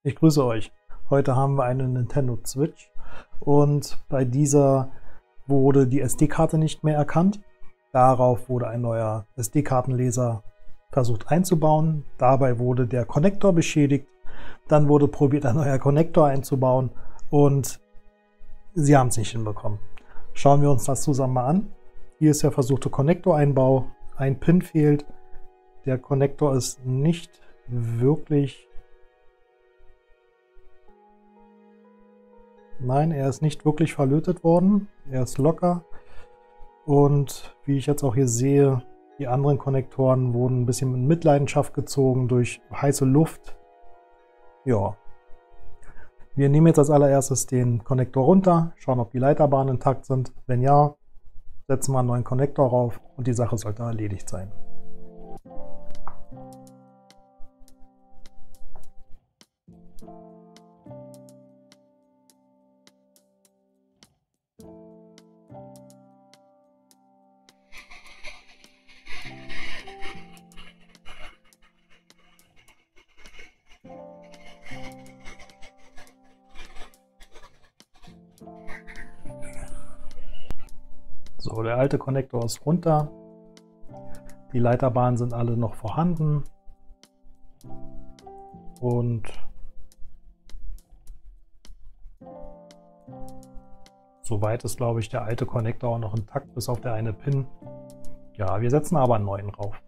Ich grüße euch. Heute haben wir eine Nintendo Switch und bei dieser wurde die SD-Karte nicht mehr erkannt. Darauf wurde ein neuer SD-Kartenleser versucht einzubauen. Dabei wurde der Konnektor beschädigt. Dann wurde probiert, ein neuer Konnektor einzubauen und sie haben es nicht hinbekommen. Schauen wir uns das zusammen mal an. Hier ist der versuchte Konnektoreinbau. Ein Pin fehlt. Der Konnektor ist nicht wirklich... Nein, er ist nicht wirklich verlötet worden. Er ist locker. Und wie ich jetzt auch hier sehe, die anderen Konnektoren wurden ein bisschen in Mitleidenschaft gezogen durch heiße Luft. Ja. Wir nehmen jetzt als allererstes den Konnektor runter, schauen, ob die Leiterbahnen intakt sind. Wenn ja, setzen wir einen neuen Konnektor rauf und die Sache sollte erledigt sein. So, der alte Konnektor ist runter. Die Leiterbahnen sind alle noch vorhanden. Und soweit ist, glaube ich, der alte Konnektor auch noch intakt, bis auf der eine Pin. Ja, wir setzen aber einen neuen drauf.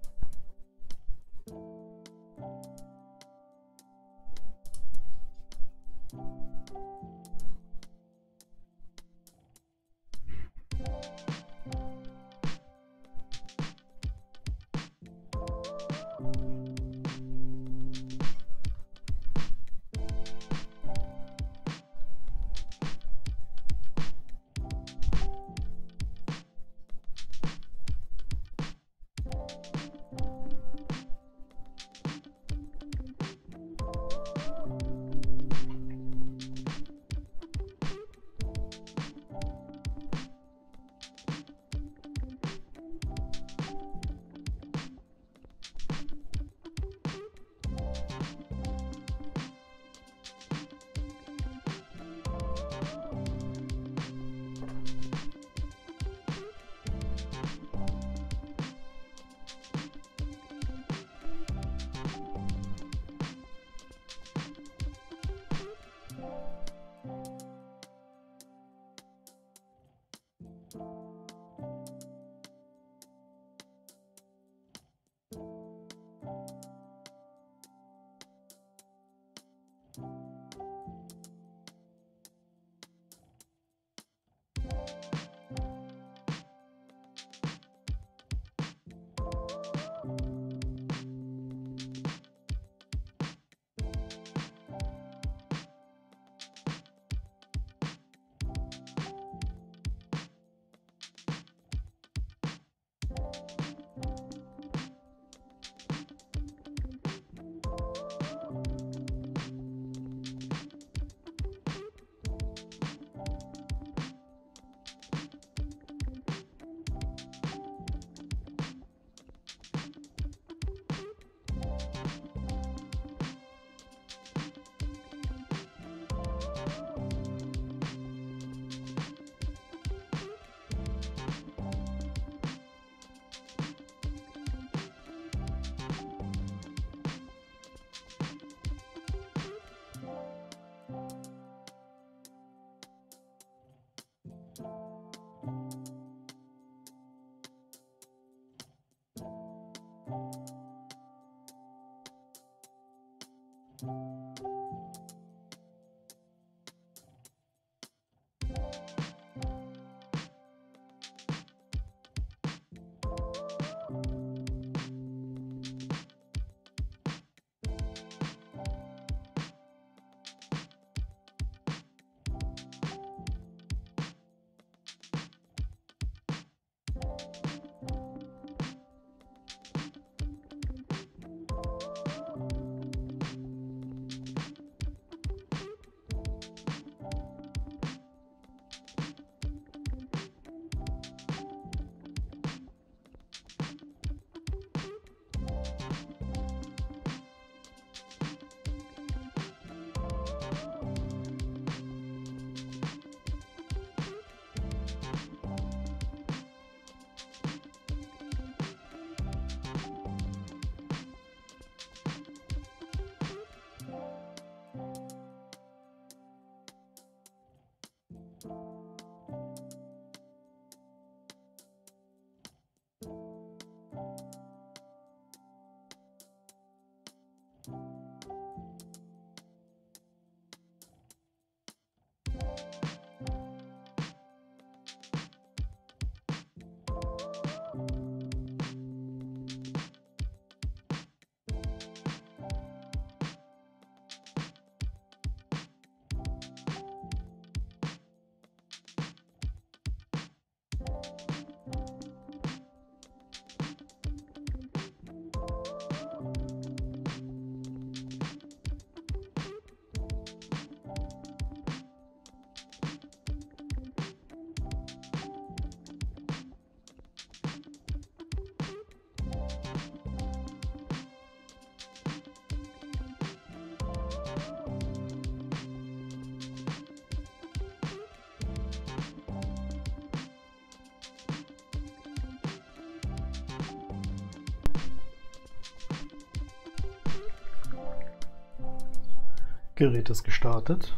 Gerät ist gestartet.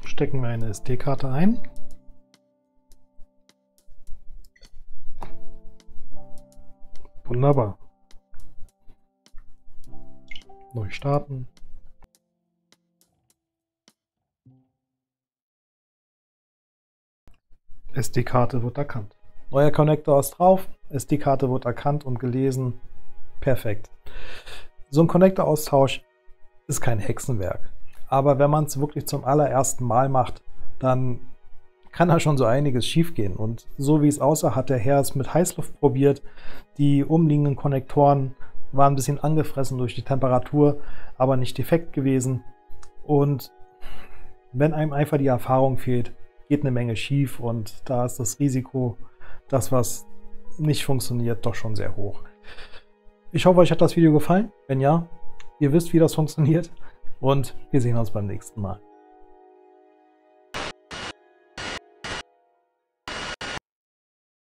Stecken wir eine SD-Karte ein. Wunderbar. Neu starten. SD-Karte wird erkannt. Neuer Konnektor ist drauf. SD-Karte wird erkannt und gelesen. Perfekt. So ein Konnektoraustausch ist kein Hexenwerk. Aber wenn man es wirklich zum allerersten Mal macht, dann kann da schon so einiges schief gehen. Und so wie es aussah, hat der Herr es mit Heißluft probiert. Die umliegenden Konnektoren waren ein bisschen angefressen durch die Temperatur, aber nicht defekt gewesen. Und wenn einem einfach die Erfahrung fehlt, geht eine Menge schief und da ist das Risiko, dass was nicht funktioniert, doch schon sehr hoch. Ich hoffe, euch hat das Video gefallen. Wenn ja, ihr wisst, wie das funktioniert und wir sehen uns beim nächsten Mal.